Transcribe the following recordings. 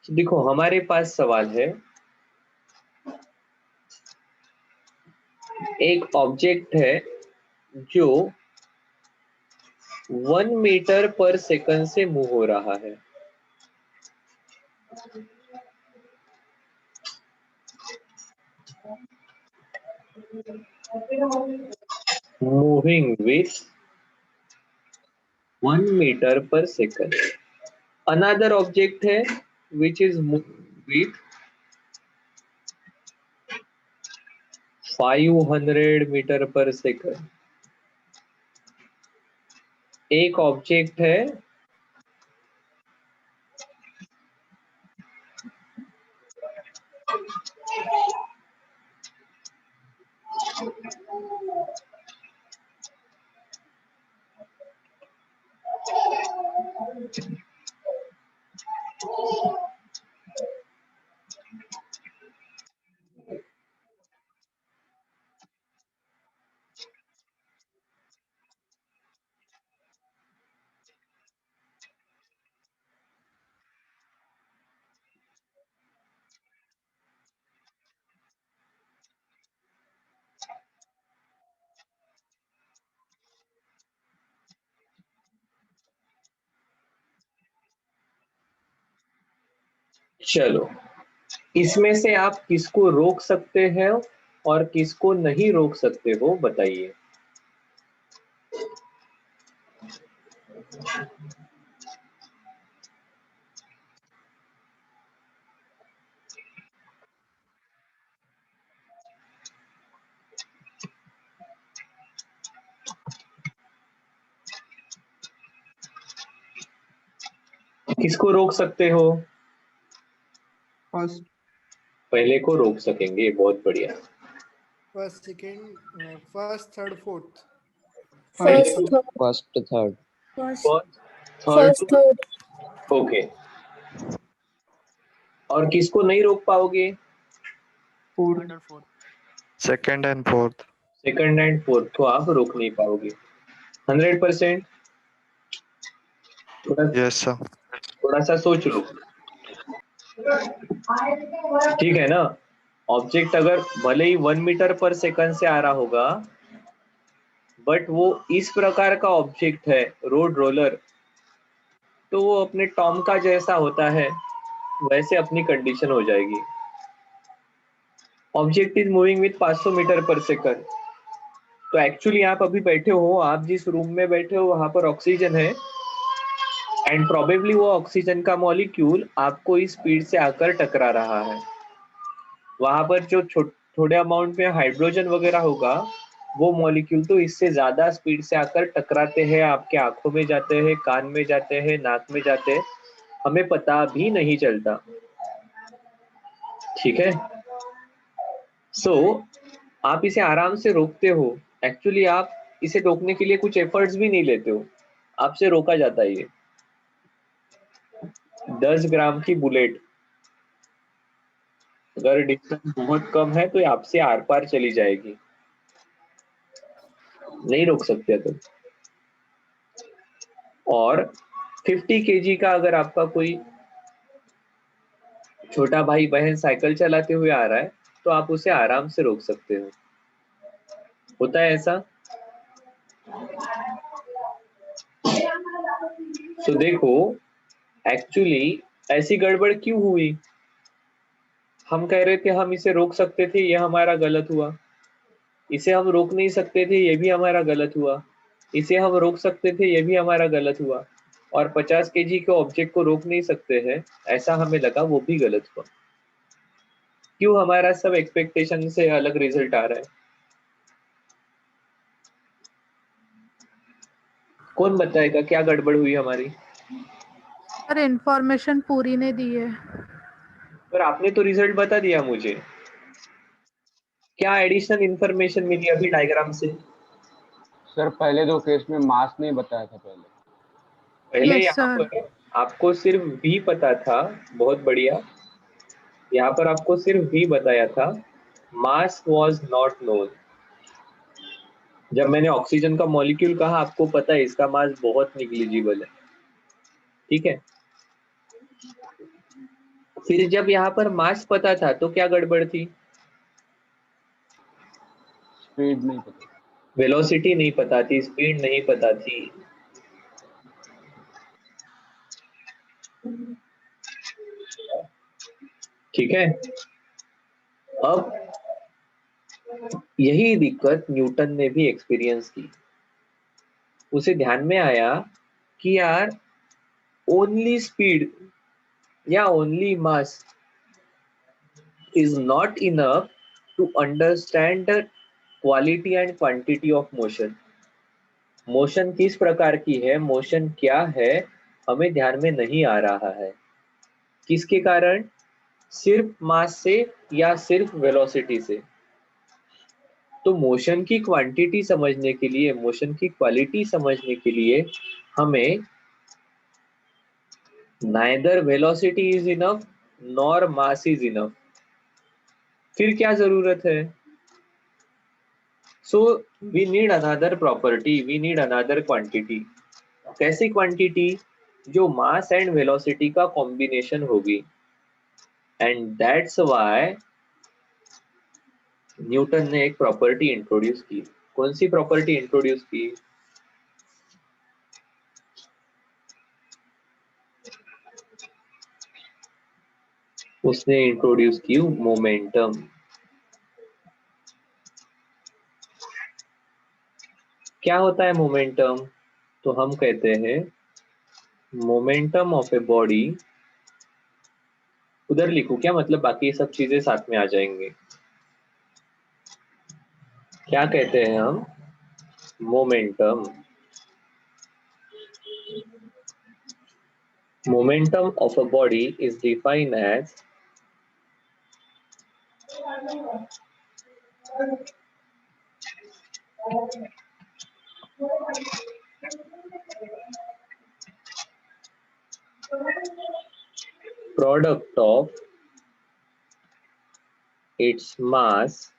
देखो हमारे पास सवाल है, एक ऑब्जेक्ट है जो 1 मीटर पर सेकंड से मूव हो रहा है। Moving with 1 metre per second. Another object है which is with 500 meter per second. एक ऑब्जेक्ट है चलो इसमें से आप किसको रोक सकते हैं और किसको नहीं रोक सकते हो बताइए। किसको रोक सकते हो? फर्स्ट पहले को रोक सकेंगे, बहुत बढ़िया। First second first third fourth First, third, first third first, third. first, third, okay. और किसको नहीं रोक पाओगे? Fourth second and fourth. Second and fourth को आप रोक नहीं पाओगे 100%। Yes sir. थोड़ा सा सोच लो, ठीक है ना। ऑब्जेक्ट अगर भले ही 1 मीटर पर सेकंड से आ रहा होगा, बट वो इस प्रकार का ऑब्जेक्ट है, रोड रोलर, तो वो अपने टॉम का जैसा होता है, वैसे अपनी कंडीशन हो जाएगी। Object is moving with 500 meter per second. तो एक्चुअली आप अभी बैठे हो, आप जिस रूम में बैठे हो वहां पर ऑक्सीजन है, एंड प्रोबेबली वो ऑक्सीजन का मॉलिक्यूल आपको इस स्पीड से आकर टकरा रहा है। वहां पर जो थोड़े अमाउंट में हाइड्रोजन वगैरह होगा, वो मॉलिक्यूल तो इससे ज्यादा स्पीड से आकर टकराते हैं, आपके आंखों में जाते हैं, कान में जाते हैं, नाक में जाते हैं, हमें पता भी नहीं चलता। ठीक है। सो आप इसे आराम से रोकते हो। एक्चुअली आप इसे रोकने के लिए कुछ एफर्ट्स भी नहीं लेते हो, आपसे रोका जाता है। ये 10 ग्राम की बुलेट, अगर डिस्टेंस बहुत कम है तो ये आपसे आर पार चली जाएगी, नहीं रोक सकते तुम। और 50 केजी का अगर आपका कोई छोटा भाई बहन साइकिल चलाते हुए आ रहा है, तो आप उसे आराम से रोक सकते हो। होता है ऐसा? तो देखो एक्चुअली ऐसी गड़बड़ क्यों हुई? हम कह रहे थे हम इसे रोक सकते थे, ये हमारा गलत हुआ। इसे हम रोक नहीं सकते थे, ये भी हमारा गलत हुआ। इसे हम रोक सकते थे, ये भी हमारा गलत हुआ। और 50 केजी के ऑब्जेक्ट को रोक नहीं सकते हैं, ऐसा हमें लगा, वो भी गलत हुआ। क्यों हमारा सब एक्सपेक्टेशन से अलग रिजल्ट आ रहा है? कौन बताएगा क्या गड़बड़ हुई हमारी? सर इंफॉर्मेशन पूरी नहीं दी है। पर आपने तो रिजल्ट बता दिया मुझे, क्या एडिशनल इंफॉर्मेशन मिली अभी डायग्राम से? सर पहले दो केस में मास नहीं बताया था पहले Yes, यहाँ sir. पर आपको सिर्फ भी पता था, बहुत बढ़िया। यहाँ पर आपको सिर्फ भी बताया था, मास वॉज नॉट नोन। जब मैंने ऑक्सीजन का मॉलिक्यूल कहा, आपको पता है इसका मास बहुत निग्लिजिबल है, ठीक है। फिर जब यहाँ पर मास पता था तो क्या गड़बड़ थी? स्पीड नहीं पता। वेलोसिटी नहीं पता थी, स्पीड नहीं पता थी। ठीक है, अब यही दिक्कत न्यूटन ने भी एक्सपीरियंस की। उसे ध्यान में आया कि यार ओनली स्पीड या only mass is not enough to understand the quality and quantity of motion. Motion किस प्रकार की है, मोशन क्या है, हमें ध्यान में नहीं आ रहा है। किसके कारण? सिर्फ मास से या सिर्फ वेलोसिटी से। तो मोशन की क्वांटिटी समझने के लिए, मोशन की क्वालिटी समझने के लिए हमें neither velocity is enough nor mass is enough. फिर क्या जरूरत है? So we need another property, we need another quantity. कैसी क्वांटिटी? जो मास एंड वेलोसिटी का कॉम्बिनेशन होगी। एंड दैट्स व्हाई न्यूटन ने एक प्रॉपर्टी इंट्रोड्यूस की। कौन सी प्रॉपर्टी इंट्रोड्यूस की? उसने इंट्रोड्यूस की मोमेंटम। क्या होता है मोमेंटम? तो हम कहते हैं मोमेंटम ऑफ ए बॉडी, उधर लिखूं क्या, मतलब बाकी सब चीजें साथ में आ जाएंगे। क्या कहते हैं हम? Momentum. Momentum of a body is defined as product of its mass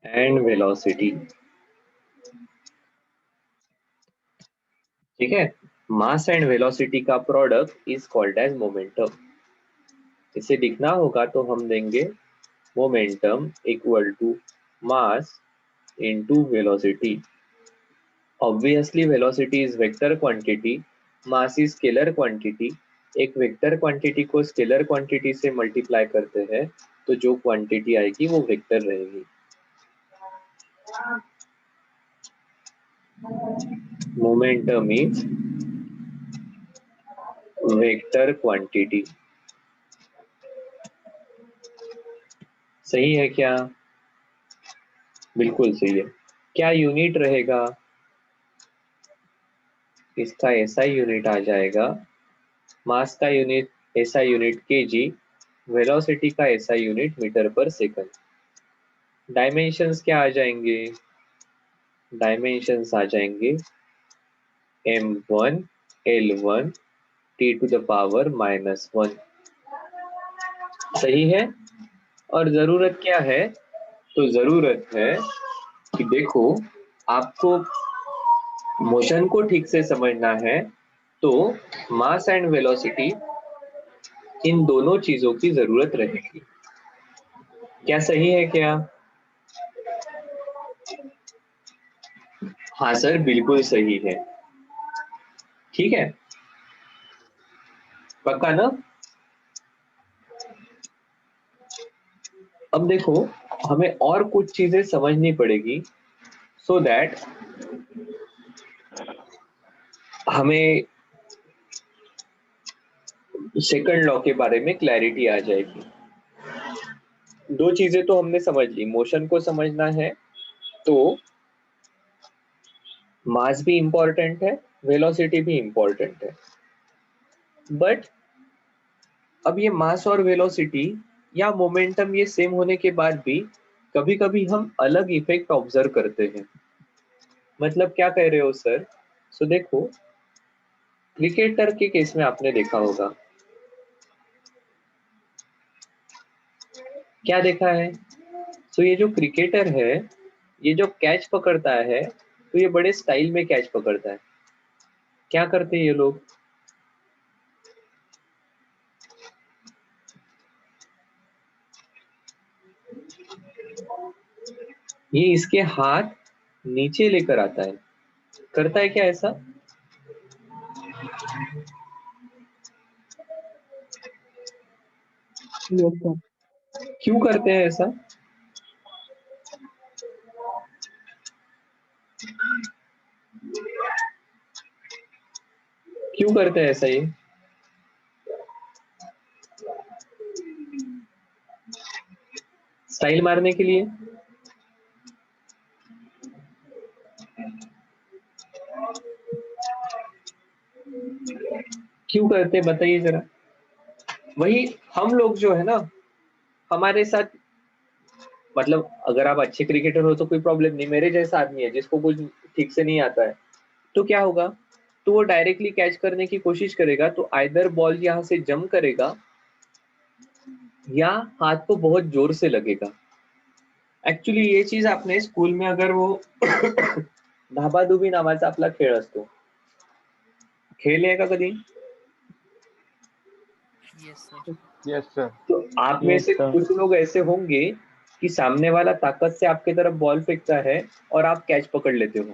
and velocity। ठीक है, मास एंड वेलोसिटी का product is called as momentum. इसे लिखना होगा तो हम देंगे momentum equal to mass into velocity. Obviously velocity is vector quantity, mass is scalar quantity. एक वेक्टर क्वांटिटी को स्केलर क्वांटिटी से मल्टीप्लाई करते हैं तो जो क्वांटिटी आएगी वो वेक्टर रहेगी। Momentum is vector quantity. सही है क्या? बिल्कुल सही है। क्या यूनिट रहेगा? इसका एसआई यूनिट आ जाएगा, मास का unit SI unit KG, velocity का SI unit metre per second. Dimensions क्या आ जाएंगे? डायमेंशंस आ जाएंगे m1 l1 t to the power -1। सही है। और जरूरत क्या है? तो जरूरत है कि देखो, आपको मोशन को ठीक से समझना है तो मास एंड वेलोसिटी, इन दोनों चीजों की जरूरत रहेगी। क्या सही है क्या? हाँ सर, बिल्कुल सही है। ठीक है, पक्का ना? अब देखो, हमें और कुछ चीजें समझनी पड़ेगी सो दैट हमें सेकंड लॉ के बारे में क्लैरिटी आ जाएगी। दो चीजें तो हमने समझ ली, मोशन को समझना है तो मास भी इंपॉर्टेंट है, वेलोसिटी भी इंपॉर्टेंट है। बट अब ये मास और वेलोसिटी या मोमेंटम ये सेम होने के बाद भी कभी कभी हम अलग इफेक्ट ऑब्जर्व करते हैं। मतलब क्या कह रहे हो सर? सो देखो, क्रिकेटर के केस में आपने देखा होगा, क्या देखा है? सो ये जो क्रिकेटर है ये जो कैच पकड़ता है तो ये बड़े स्टाइल में कैच पकड़ता है। क्या करते हैं ये लोग, ये इसके हाथ नीचे लेकर आता है। करता है क्या ऐसा? क्यों करते हैं ऐसा? क्यों करते हैं ऐसा? ये स्टाइल मारने के लिए? क्यों करते हैं बताइए जरा। वही हम लोग जो है ना, हमारे साथ, मतलब अगर आप अच्छे क्रिकेटर हो तो कोई प्रॉब्लम नहीं, मेरे जैसा आदमी है जिसको कुछ ठीक से नहीं आता है तो क्या होगा, तो वो डायरेक्टली कैच करने की कोशिश करेगा, तो आइदर बॉल यहाँ से जंप करेगा या हाथ को बहुत जोर से लगेगा। ऍक्च्युली ये चीज आपने स्कूल में, अगर वो धाबाधुबी नावाचा आपला खेळ असतो, खेळले का कधी? Yes, sir. Yes sir. तो आप में Yes, से sir. कुछ लोग ऐसे होंगे कि सामने वाला ताकत से आपके तरफ बॉल फेंकता है और आप कैच पकड़ लेते हो,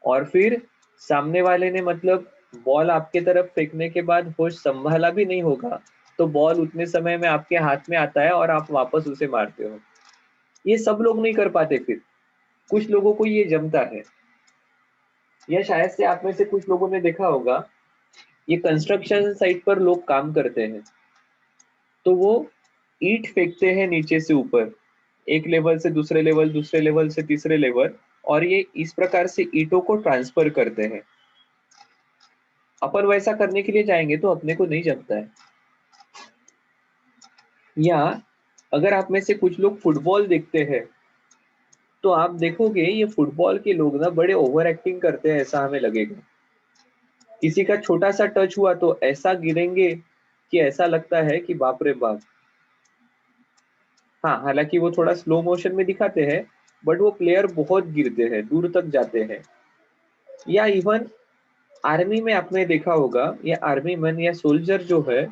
और फिर सामने वाले ने मतलब बॉल आपके तरफ फेंकने के बाद होश संभाला भी नहीं होगा, तो बॉल उतने समय में आपके हाथ में आता है और आप वापस उसे मारते हो। ये सब लोग नहीं कर पाते, फिर कुछ लोगों को ये जमता है। या शायद से आप में से कुछ लोगों ने देखा होगा, ये कंस्ट्रक्शन साइट पर लोग काम करते हैं तो वो ईंट फेंकते हैं नीचे से ऊपर, एक लेवल से दूसरे लेवल, दूसरे लेवल से तीसरे लेवल, और ये इस प्रकार से ईंटों को ट्रांसफर करते हैं। अपन वैसा करने के लिए जाएंगे तो अपने को नहीं जमता है। या अगर आप में से कुछ लोग फुटबॉल देखते हैं तो आप देखोगे ये फुटबॉल के लोग ना बड़े ओवर एक्टिंग करते हैं, ऐसा हमें लगेगा। किसी का छोटा सा टच हुआ तो ऐसा गिरेंगे कि ऐसा लगता है कि बाप रे बाप। हाँ, हालांकि वो थोड़ा स्लो मोशन में दिखाते हैं, बट वो प्लेयर बहुत गिरते हैं, दूर तक जाते हैं। या इवन आर्मी में आपने देखा होगा, या आर्मी मैन या सोल्जर जो है,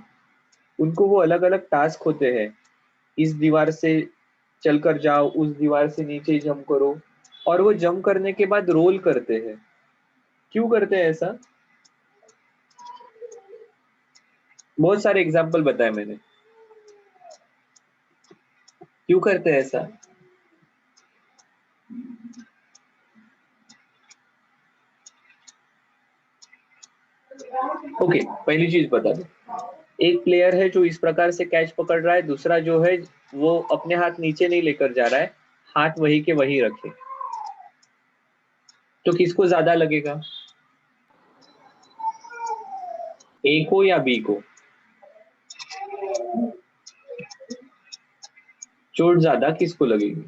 उनको वो अलग अलग टास्क होते हैं, इस दीवार से चलकर जाओ, उस दीवार से नीचे जंप करो, और वो जंप करने के बाद रोल करते हैं। क्यों करते हैं ऐसा? बहुत सारे एग्जाम्पल बताए मैंने। क्यों करते हैं ऐसा? ओके, पहली चीज बता दो, एक प्लेयर है जो इस प्रकार से कैच पकड़ रहा है, दूसरा जो है वो अपने हाथ नीचे नहीं लेकर जा रहा है, हाथ वही के वही रखे, तो किसको ज्यादा लगेगा, ए को या बी को? चोट ज्यादा किसको लगेगी?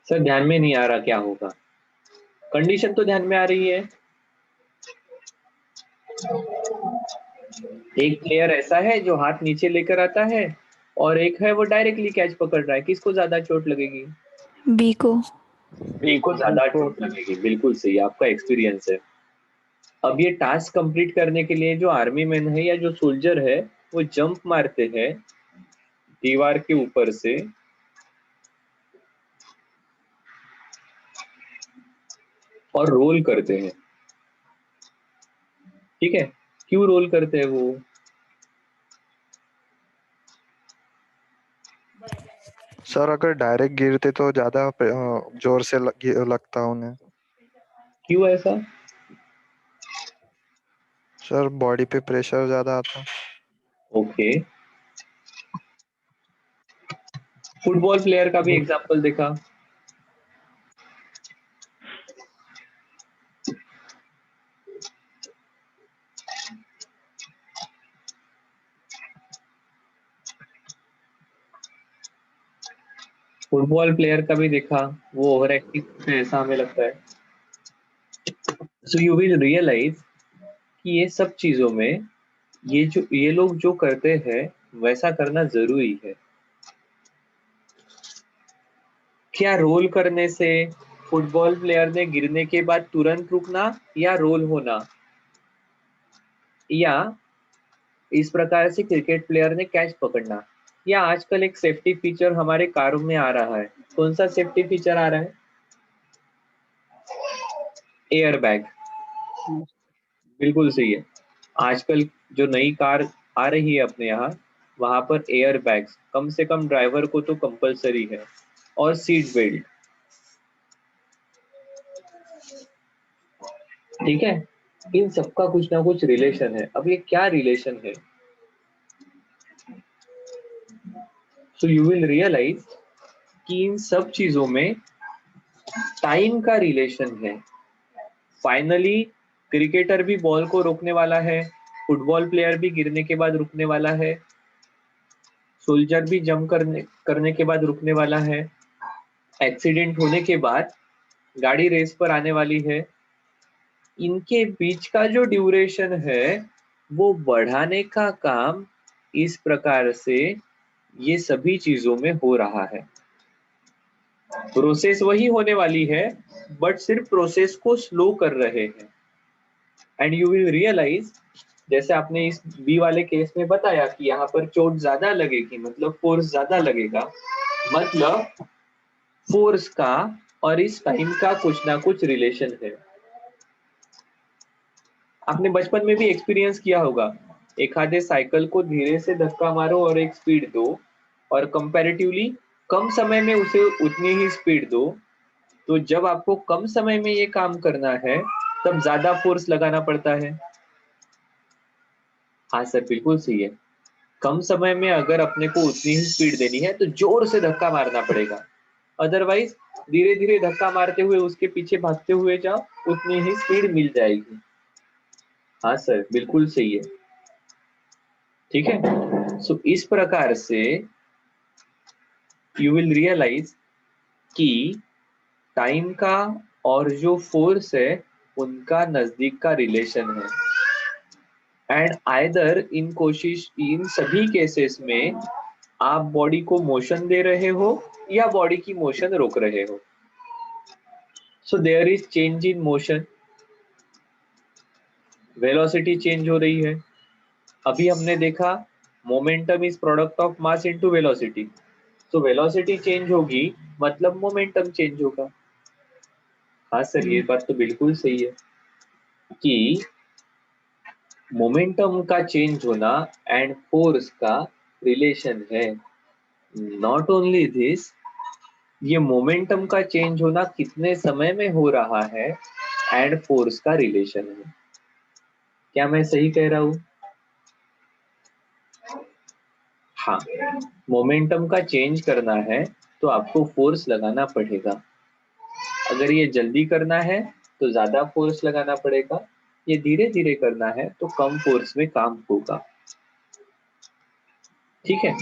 सर ध्यान में नहीं आ रहा क्या होगा? कंडीशन तो ध्यान में आ रही है। एक प्लेयर ऐसा है जो हाथ नीचे लेकर आता है, और एक है वो डायरेक्टली कैच पकड़ रहा है, किसको ज्यादा चोट लगेगी? बी को। बी को ज्यादा चोट लगेगी, बिल्कुल सही, आपका एक्सपीरियंस है। अब ये टास्क कंप्लीट करने के लिए जो आर्मी मैन है या जो सोल्जर है, वो जंप मारते हैं दीवार के ऊपर से, और रोल करते हैं। ठीक है, क्यों रोल करते हैं वो? सर अगर डायरेक्ट गिरते तो ज्यादा जोर से लगता उन्हें। क्यों ऐसा? सर बॉडी पे प्रेशर ज्यादा आता। ओके, फुटबॉल प्लेयर का भी एग्जांपल देखा। फुटबॉल प्लेयर का भी देखा, वो ओवर एक्टिंग से ऐसा हमें लगता है। सो यू विल रियलाइज कि ये सब चीजों में ये लोग जो करते हैं वैसा करना जरूरी है। क्या रोल करने से फुटबॉल प्लेयर ने गिरने के बाद तुरंत रुकना या रोल होना, या इस प्रकार से क्रिकेट प्लेयर ने कैच पकड़ना, या आजकल एक सेफ्टी फीचर हमारे कारों में आ रहा है। कौन सा सेफ्टी फीचर आ रहा है? Air bag. बिल्कुल सही है। आजकल जो नई कार आ रही है अपने यहाँ, वहां पर एयर बैग्स कम से कम ड्राइवर को तो कंपलसरी है, और सीट बेल्ट। ठीक है, इन सबका कुछ ना कुछ रिलेशन है। अब ये क्या रिलेशन है? सो यू विल रियलाइज कि इन सब चीजों में टाइम का रिलेशन है। फाइनली क्रिकेटर भी बॉल को रोकने वाला है, फुटबॉल प्लेयर भी गिरने के बाद रुकने वाला है, सोल्जर भी जंप करने के बाद रुकने वाला है, एक्सीडेंट होने के बाद गाड़ी रेस पर आने वाली है। इनके बीच का जो ड्यूरेशन है वो बढ़ाने का काम इस प्रकार से ये सभी चीजों में हो रहा है। प्रोसेस वही होने वाली है, बट सिर्फ प्रोसेस को स्लो कर रहे हैं। एंड यू विल रियलाइज, जैसे आपने इस बी वाले केस में बताया कि यहाँ पर चोट ज्यादा लगेगी, मतलब फोर्स ज्यादा लगेगा, मतलब फोर्स का और इस टाइम का कुछ ना कुछ रिलेशन है। आपने बचपन में भी एक्सपीरियंस किया होगा, एक आधे साइकिल को धीरे से धक्का मारो और एक स्पीड दो, और कंपैरेटिवली कम समय में उसे उतनी ही स्पीड दो, तो जब आपको कम समय में ये काम करना है तब ज्यादा फोर्स लगाना पड़ता है। हाँ सर, बिल्कुल सही है। कम समय में अगर अपने को उतनी ही स्पीड देनी है तो जोर से धक्का मारना पड़ेगा, अदरवाइज धीरे धीरे धक्का मारते हुए उसके पीछे भागते हुए जाओ, उतनी ही स्पीड मिल जाएगी। हाँ सर, बिल्कुल सही है। ठीक है, सो इस प्रकार से यू विल रियलाइज कि टाइम का और जो फोर्स है उनका नजदीक का रिलेशन है। एंड आइदर इन सभी केसेस में आप बॉडी को मोशन दे रहे हो या बॉडी की मोशन रोक रहे हो। So there is change in motion, velocity change हो रही है। अभी हमने देखा momentum is product of mass into velocity, तो वेलोसिटी चेंज होगी मतलब मोमेंटम चेंज होगा। हाँ सर, ये बात तो बिल्कुल सही है कि मोमेंटम का चेंज होना एंड फोर्स का रिलेशन है। नॉट ओनली दिस, ये मोमेंटम का चेंज होना कितने समय में हो रहा है एंड फोर्स का रिलेशन है। क्या मैं सही कह रहा हूं? हाँ, मोमेंटम का चेंज करना है तो आपको फोर्स लगाना पड़ेगा। अगर ये जल्दी करना है तो ज्यादा फोर्स लगाना पड़ेगा, ये धीरे धीरे करना है तो कम फोर्स में काम होगा। ठीक है,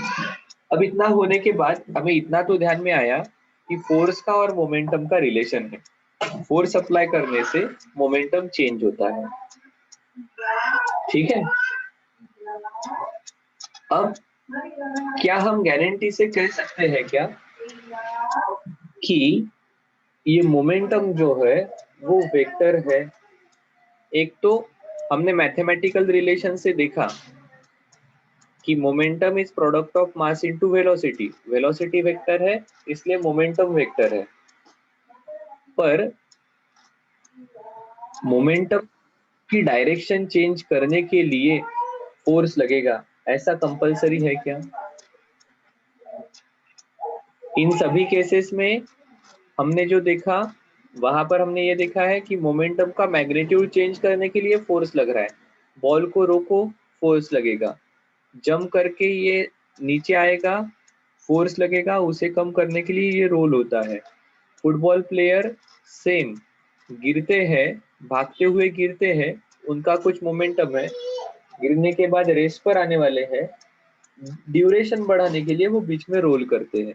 अब इतना होने के बाद हमें इतना तो ध्यान में आया कि फोर्स का और मोमेंटम का रिलेशन है। फोर्स अप्लाई करने से मोमेंटम चेंज होता है। ठीक है, अब क्या हम गारंटी से कह सकते हैं क्या कि ये मोमेंटम जो है वो वेक्टर है? एक तो हमने मैथमेटिकल रिलेशन से देखा कि momentum is product of mass into velocity, velocity vector है इसलिए मोमेंटम वेक्टर है। पर मोमेंटम की डायरेक्शन चेंज करने के लिए फोर्स लगेगा, ऐसा कंपलसरी है क्या? इन सभी केसेस में हमने जो देखा वहां पर हमने ये देखा है कि मोमेंटम का मैग्नीट्यूड चेंज करने के लिए फोर्स लग रहा है। बॉल को रोको, फोर्स लगेगा, जंप करके ये नीचे आएगा, फोर्स लगेगा, उसे कम करने के लिए ये रोल होता है। फुटबॉल प्लेयर सेम, गिरते हैं, भागते हुए गिरते हैं, उनका कुछ मोमेंटम है, गिरने के बाद रेस पर आने वाले हैं, ड्यूरेशन बढ़ाने के लिए वो बीच में रोल करते हैं।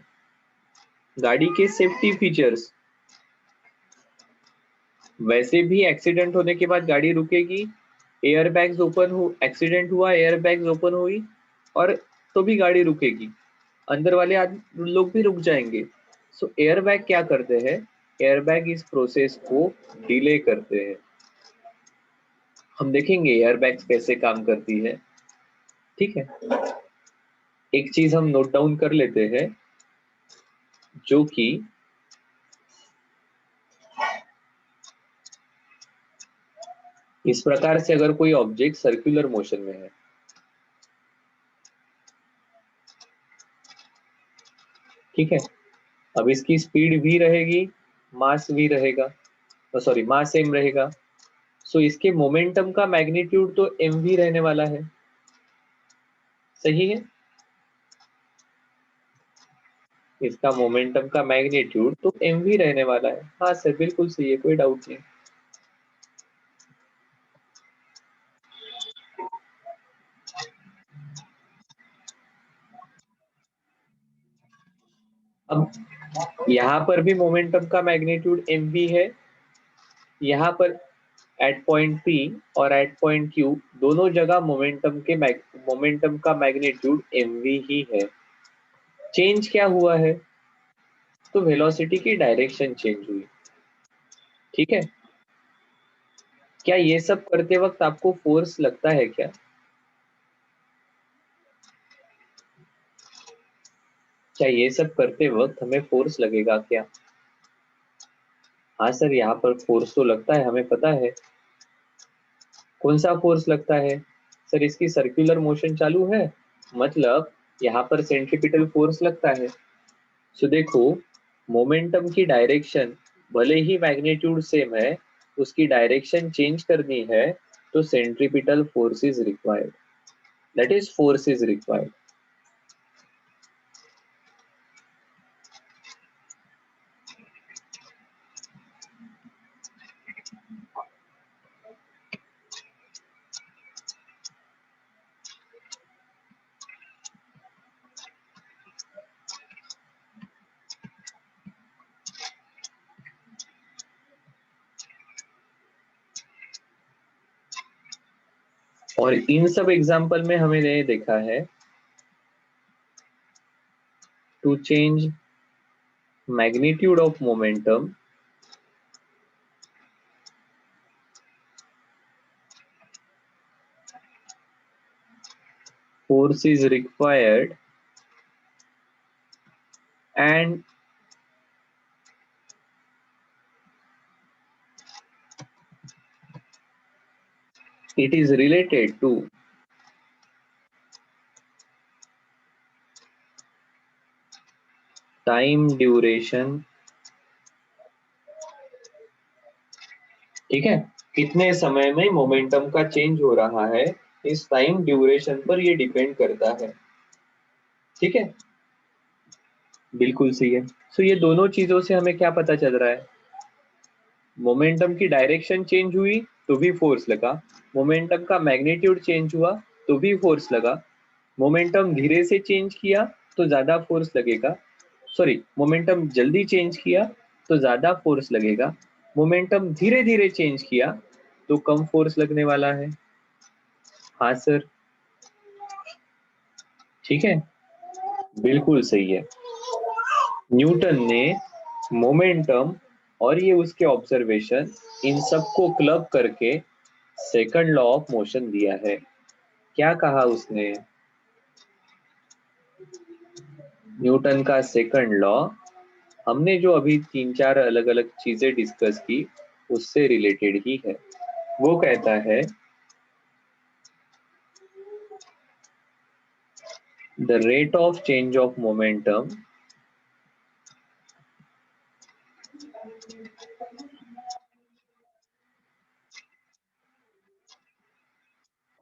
गाड़ी के सेफ्टी फीचर्स, वैसे भी एक्सीडेंट होने के बाद गाड़ी रुकेगी, एयर बैग्स ओपन हो, एक्सीडेंट हुआ, एयर बैग्स ओपन हुई और तो भी गाड़ी रुकेगी, अंदर वाले आदमी लोग भी रुक जाएंगे। सो एयर बैग क्या करते हैं, एयर बैग इस प्रोसेस को डिले करते हैं। हम देखेंगे एयर बैग्स कैसे काम करती है। ठीक है, एक चीज हम नोट डाउन कर लेते हैं, जो कि इस प्रकार से अगर कोई ऑब्जेक्ट सर्कुलर मोशन में है, ठीक है, अब इसकी स्पीड भी रहेगी, मास भी रहेगा, सॉरी मास सेम रहेगा। सो इसके मोमेंटम का मैग्नीट्यूड तो एम भी रहने वाला है, सही है। इसका मोमेंटम का मैग्नीट्यूड तो एम भी रहने वाला है। हाँ सर, बिल्कुल सही है, कोई डाउट नहीं। अब यहाँ पर भी मोमेंटम का मैग्नीट्यूड एम भी है, यहाँ पर एट पॉइंट पी और एट पॉइंट क्यू दोनों जगह मोमेंटम का मैग्नीट्यूड एम वी ही है। चेंज क्या हुआ है, तो वेलोसिटी की डायरेक्शन चेंज हुई। ठीक है, क्या ये सब करते वक्त आपको फोर्स लगता है क्या? क्या ये सब करते वक्त हमें फोर्स लगेगा क्या? हाँ सर, यहाँ पर फोर्स तो लगता है, हमें पता है। कौन सा फोर्स लगता है सर? इसकी सर्कुलर मोशन चालू है, मतलब यहाँ पर सेंट्रीपिटल फोर्स लगता है। सो देखो, मोमेंटम की डायरेक्शन भले ही मैग्नीट्यूड सेम है, उसकी डायरेक्शन चेंज करनी है तो centripetal force is required, that is force is required. और इन सब एग्जाम्पल में हमें ये देखा है, to change magnitude of momentum force is required and it is related to time duration. ठीक है, कितने समय में मोमेंटम का चेंज हो रहा है, इस टाइम ड्यूरेशन पर ये डिपेंड करता है। ठीक है, बिल्कुल सही है। सो ये दोनों चीजों से हमें क्या पता चल रहा है, मोमेंटम की डायरेक्शन चेंज हुई तो भी फोर्स लगा, मोमेंटम का मैग्नीट्यूड चेंज हुआ तो भी फोर्स लगा, मोमेंटम धीरे से चेंज किया तो ज्यादा फोर्स लगेगा, सॉरी मोमेंटम जल्दी चेंज किया तो ज्यादा फोर्स लगेगा, मोमेंटम धीरे धीरे चेंज किया तो कम फोर्स लगने वाला है। हाँ सर, ठीक है, बिल्कुल सही है। न्यूटन ने मोमेंटम और ये उसके ऑब्जर्वेशन, इन सबको क्लब करके सेकंड लॉ ऑफ मोशन दिया है। क्या कहा उसने? न्यूटन का सेकंड लॉ, हमने जो अभी 3-4 अलग अलग चीजें डिस्कस की उससे रिलेटेड ही है। वो कहता है the rate of change of momentum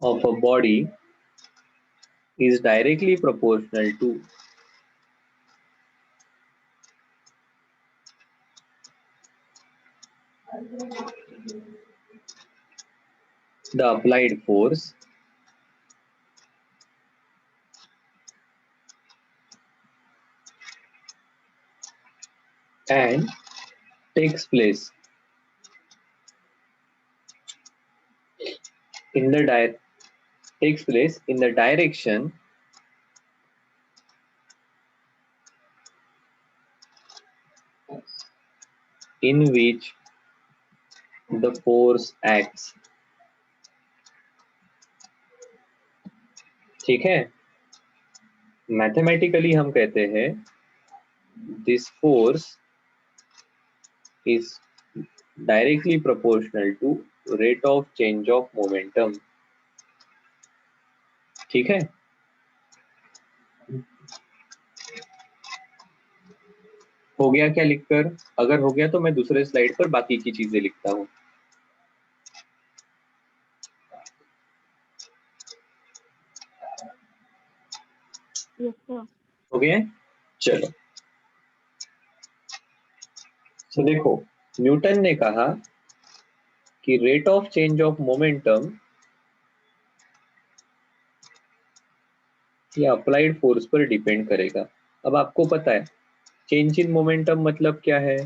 of a body is directly proportional to the applied force and takes place in the takes place in the direction in which the force acts. ठीक है, mathematically हम कहते हैं this force is directly proportional to rate of change of momentum. ठीक है, हो गया क्या लिखकर? अगर हो गया तो मैं दूसरे स्लाइड पर बाकी की चीजें लिखता हूं। Yes, sir. हो गया? चलो, तो देखो, न्यूटन ने कहा कि rate of change of momentum ये अप्लाइड फोर्स पर डिपेंड करेगा। अब आपको पता है चेंज इन मोमेंटम मतलब क्या है?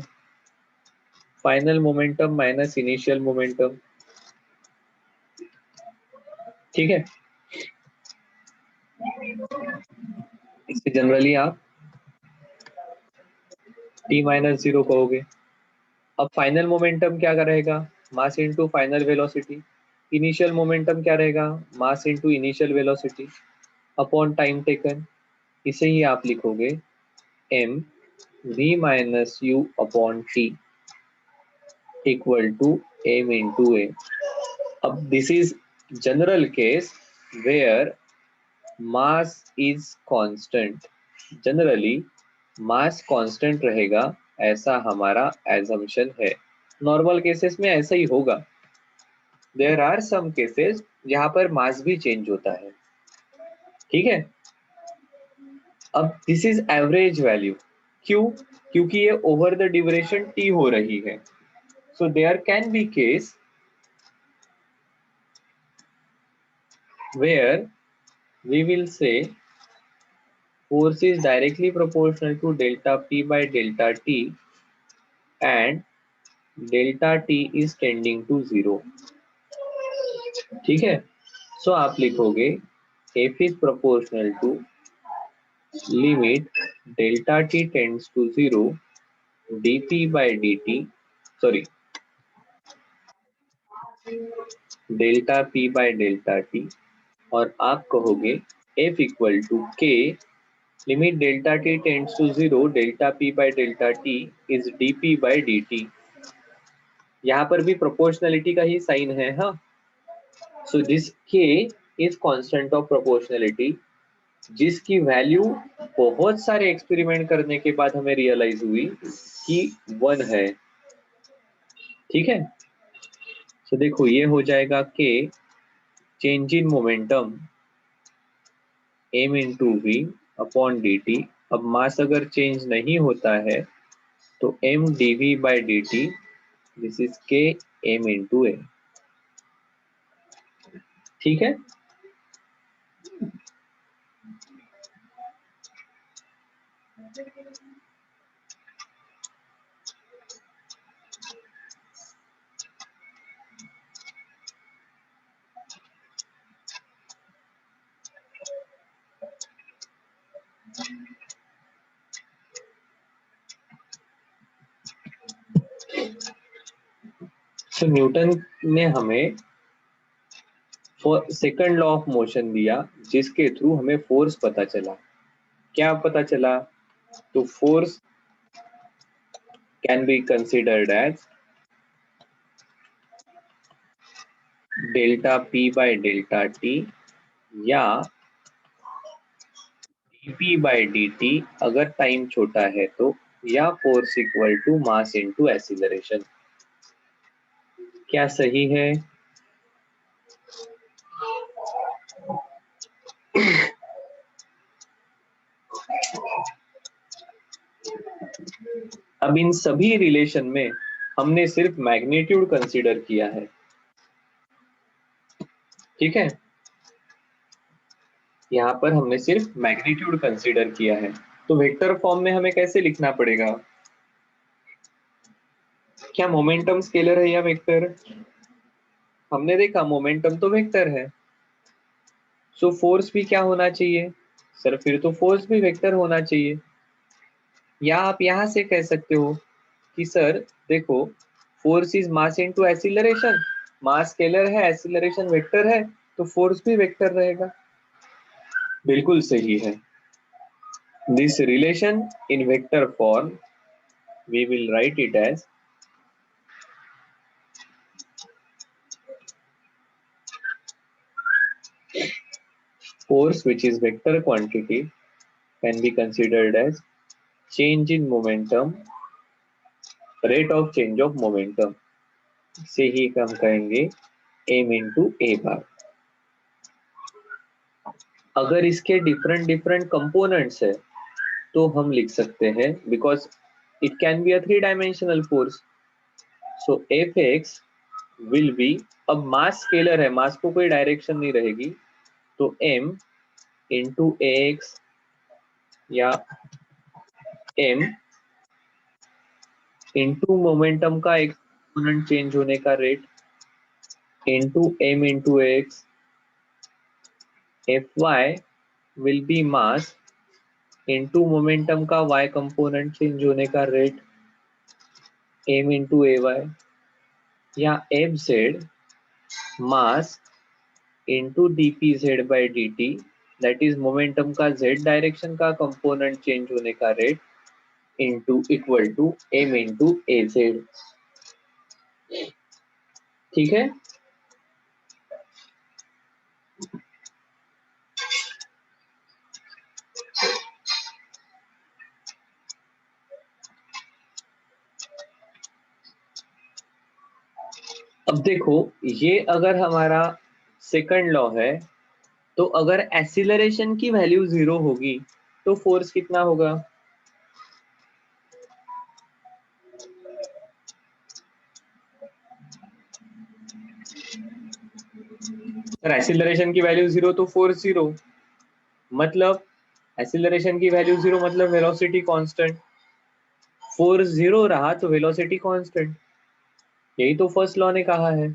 Final momentum minus initial momentum. ठीक है, इसे जनरली आप t माइनस 0 कहोगे। अब फाइनल मोमेंटम क्या रहेगा? Mass into final velocity. Initial momentum क्या रहेगा? Mass into initial velocity upon time taken. इसे ही आप लिखोगे m v minus u upon t equal to m into a। अब this is general case where mass is constant. Generally mass constant रहेगा, ऐसा हमारा एजम्पशन है। नॉर्मल केसेस में ऐसा ही होगा। देयर आर सम केसेस जहां पर मास भी चेंज होता है। ठीक है, अब दिस इज एवरेज वैल्यू। क्यों? क्योंकि ये ओवर द ड्यूरेशन t हो रही है। So there can be case where we will say force is directly proportional to delta p by delta t and delta t is tending to 0। ठीक है, सो आप लिखोगे f is proportional to limit delta t tends to 0 dp by dt, sorry, delta p by delta t, और आप कहोगे f equal to k limit delta t tends to 0 delta p by delta t is dp by dt। यहाँ पर भी proportionality का ही sign है। हाँ, so this k is constant of proportionality, जिसकी वैल्यू बहुत सारे एक्सपेरिमेंट करने के बाद हमें रियलाइज हुई कि 1 है। ठीक है, तो देखो ये हो जाएगा k change in momentum m into v upon dt। अब मास अगर चेंज नहीं होता है तो m dv by dt, this is k m into a। ठीक है, तो न्यूटन ने हमें सेकंड लॉ ऑफ मोशन दिया, जिसके थ्रू हमें फोर्स पता चला। क्या पता चला? तो force can be considered as delta p by delta t या dp बाय dt अगर टाइम छोटा है तो, या force equal to mass into acceleration. क्या सही है? अब इन सभी रिलेशन में हमने सिर्फ मैग्नीट्यूड कंसीडर किया है। ठीक है, यहाँ पर हमने सिर्फ मैग्नीट्यूड कंसीडर किया है। तो वेक्टर फॉर्म में हमें कैसे लिखना पड़ेगा? क्या मोमेंटम स्केलर है या वेक्टर? हमने देखा मोमेंटम तो वेक्टर है, सो फोर्स भी क्या होना चाहिए सर? फिर तो फोर्स भी वेक्टर होना चाहिए। या आप यहां से कह सकते हो कि सर देखो, force is mass into acceleration, mass scalar है, एक्सीलरेशन वेक्टर है, तो फोर्स भी वेक्टर रहेगा। बिल्कुल सही है। This relation in vector form we will write it as force which is vector quantity can be considered as change in momentum, rate of change of momentum, से ही हम कहेंगे m into a बार। अगर इसके different different components है तो हम लिख सकते हैं, because it can be a 3 dimensional force, so Fx will be, अब मास स्केलर है, मास को कोई डायरेक्शन नहीं रहेगी, तो m इंटू ax या m इंटू मोमेंटम का एक कंपोनेंट चेंज होने का rate into m into x, Fy will be mass into momentum का y कंपोनेंट चेंज होने का रेट m इंटू ay, या Fz mass into dpz by dt, that is momentum का z direction का component change होने का rate into equal to m into az। ठीक है। अब देखो, ये अगर हमारा सेकंड लॉ है, तो अगर एक्सीलरेशन की वैल्यू 0 होगी तो फोर्स कितना होगा? एक्सीलरेशन की वैल्यू 0 तो फोर्स 0, मतलब एक्सीलरेशन की वैल्यू 0 मतलब वेलोसिटी कांस्टेंट, फोर्स 0 रहा तो वेलोसिटी कांस्टेंट। यही तो फर्स्ट लॉ ने कहा है।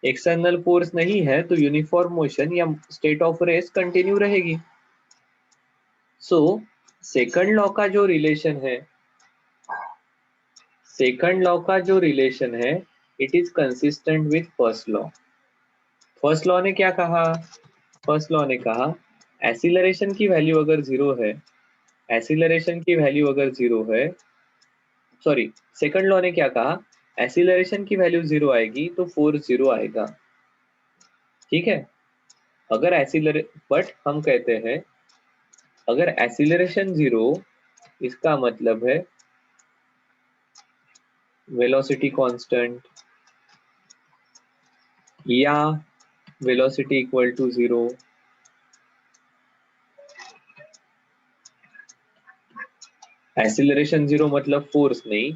एक्सटर्नल फोर्स नहीं है तो यूनिफॉर्म मोशन या स्टेट ऑफ रेस्ट कंटिन्यू रहेगी। सो सेकंड लॉ का जो रिलेशन है, सेकंड लॉ का जो रिलेशन है, it is consistent with first law. First law ने क्या कहा? फर्स्ट लॉ ने कहा एक्सीलरेशन की वैल्यू अगर 0 है, एक्सीलरेशन की वैल्यू अगर 0 है, सॉरी, सेकंड लॉ ने क्या कहा? एक्सीलरेशन की वैल्यू 0 आएगी तो फोर्स 0 आएगा। ठीक है। अगर बट हम कहते हैं अगर एक्सीलरेशन 0, इसका मतलब है वेलोसिटी कांस्टेंट या वेलोसिटी इक्वल टू 0। एक्सीलरेशन 0 मतलब फोर्स नहीं,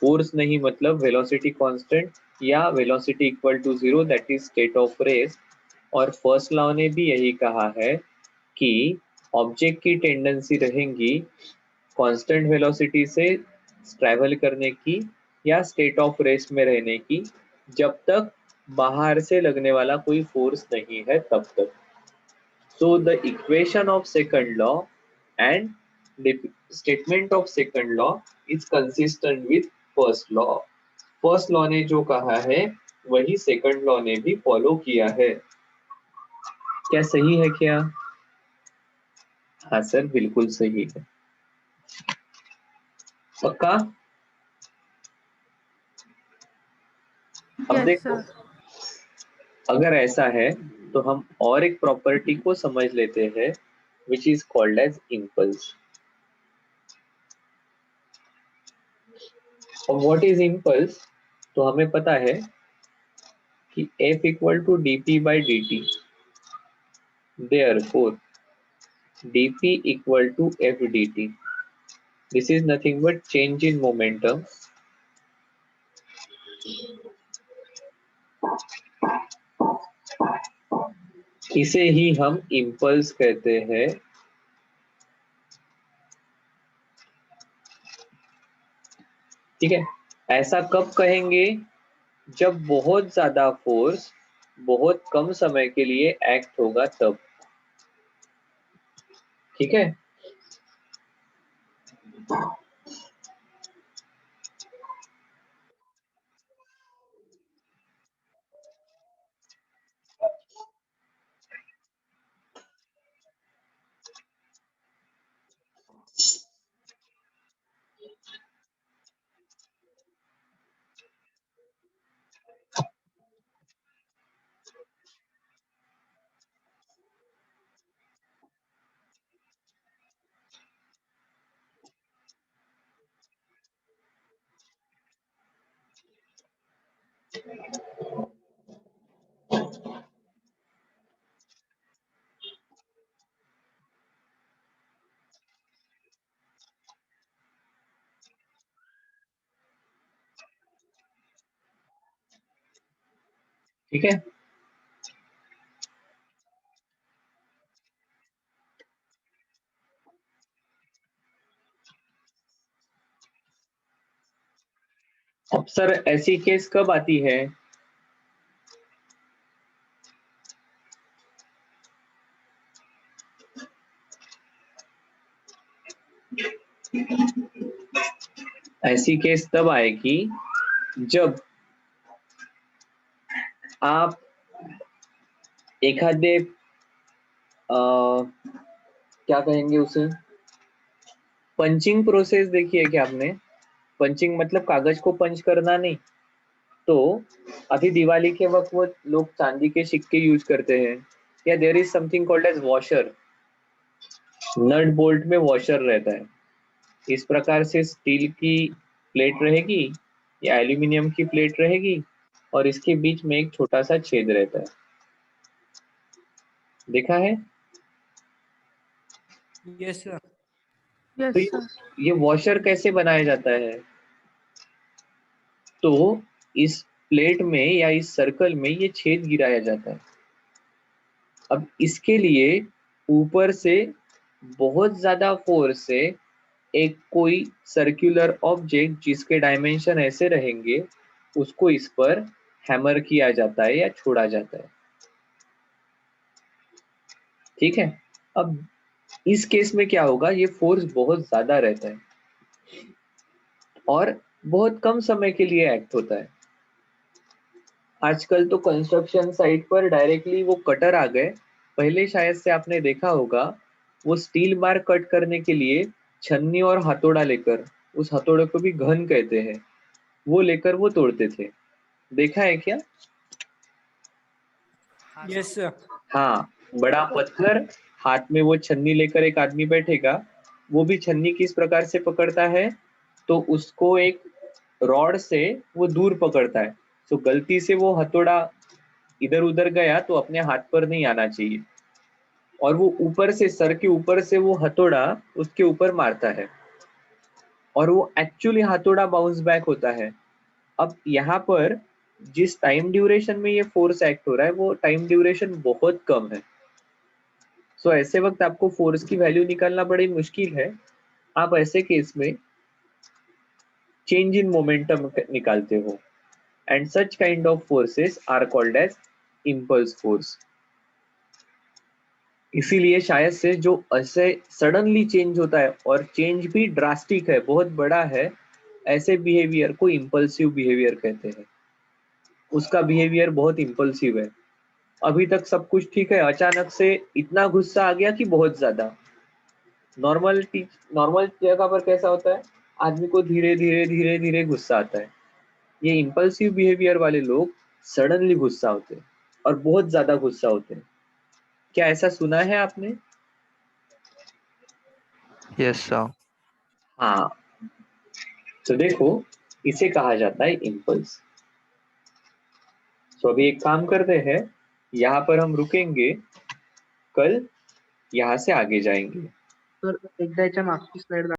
फोर्स नहीं मतलब वेलोसिटी कांस्टेंट या velocity equal to 0, that is state of rest. और फर्स्ट लॉ ने भी यही कहा है कि ऑब्जेक्ट की टेंडेंसी रहेंगी कांस्टेंट वेलोसिटी से ट्रैवल करने की या स्टेट ऑफ रेस्ट में रहने की, जब तक बाहर से लगने वाला कोई फोर्स नहीं है तब तक। So the equation of second law and the statement of second law is consistent with first law। First law ने जो कहा है वही सेकंड लॉ ने भी फॉलो किया है। क्या सही है क्या? हाँ सर, बिल्कुल सही है। पक्का? अब यस देखो, सर। अगर ऐसा है तो हम और एक प्रॉपर्टी को समझ लेते हैं which is called as impulse। और what is impulse? तो हमें पता है कि F equal to dp by dt, therefore dp equal to f dt, this is nothing but change in momentum इसे ही हम इम्पल्स कहते हैं। ठीक है। ऐसा कब कहेंगे जब बहुत ज्यादा फोर्स बहुत कम समय के लिए एक्ट होगा तब। ठीक है, ठीक है। अब सर ऐसी केस कब आती है? ऐसी केस तब आएगी जब आप एखादे क्या कहेंगे उसे, पंचिंग प्रोसेस देखी है क्या आपने? पंचिंग मतलब कागज को पंच करना नहीं। तो अभी दिवाली के वक्त वो लोग चांदी के सिक्के यूज करते हैं, या there is something called as washer. Nut bolt में वॉशर रहता है। इस प्रकार से स्टील की प्लेट रहेगी या एल्यूमिनियम की प्लेट रहेगी और इसके बीच में एक छोटा सा छेद रहता है, देखा है? Yes sir. यस तो सर। ये वॉशर कैसे बनाया जाता है? तो इस प्लेट में या इस सर्कल में ये छेद गिराया जाता है। अब इसके लिए ऊपर से बहुत ज्यादा फोर्स से एक कोई सर्कुलर ऑब्जेक्ट जिसके डायमेंशन ऐसे रहेंगे उसको इस पर हैमर किया जाता है या छोड़ा जाता है। ठीक है, अब इस केस में क्या होगा, ये फोर्स बहुत ज्यादा रहता है और बहुत कम समय के लिए एक्ट होता है। आजकल तो कंस्ट्रक्शन साइट पर डायरेक्टली वो कटर आ गए। पहले शायद से आपने देखा होगा, वो स्टील बार कट करने के लिए छन्नी और हथौड़ा लेकर, उस हथौड़े को भी घन कहते हैं, वो लेकर वो तोड़ते थे। देखा है क्या? Yes sir. हाँ, बड़ा पत्थर, हाथ में वो छन्नी लेकर एक आदमी बैठेगा, वो भी छन्नी किस प्रकार से पकड़ता है, तो उसको एक रॉड से वो दूर पकड़ता है। तो गलती से वो हथौड़ा इधर उधर गया तो अपने हाथ पर नहीं आना चाहिए, और वो ऊपर से, सर के ऊपर से वो हथौड़ा उसके ऊपर मारता है और वो एक्चुअली हथौड़ा बाउंस बैक होता है। अब यहाँ पर जिस टाइम ड्यूरेशन में ये फोर्स एक्ट हो रहा है वो टाइम ड्यूरेशन बहुत कम है। सो ऐसे वक्त आपको फोर्स की वैल्यू निकालना बड़ी मुश्किल है। आप ऐसे केस में चेंज इन मोमेंटम निकालते हो, and such kind of forces are called as impulse force. इसीलिए शायद से जो ऐसे सडनली चेंज होता है और चेंज भी ड्रास्टिक है, बहुत बड़ा है, ऐसे बिहेवियर को इम्पल्सिव बिहेवियर कहते हैं। उसका बिहेवियर बहुत इम्पल्सिव है। अभी तक सब कुछ ठीक है, अचानक से इतना गुस्सा आ गया कि बहुत ज्यादा। नॉर्मल नॉर्मल जगह पर कैसा होता है, आदमी को धीरे धीरे धीरे धीरे गुस्सा आता है। ये इम्पल्सिव बिहेवियर वाले लोग सडनली गुस्सा होते हैं और बहुत ज्यादा गुस्सा होते हैं। क्या ऐसा सुना है आपने? Yes sir. हाँ, तो देखो, इसे कहा जाता है इम्पल्स। तो अभी एक काम करते हैं, यहाँ पर हम रुकेंगे, कल यहाँ से आगे जाएंगे। सर एकदा याच्या मागची स्लाइड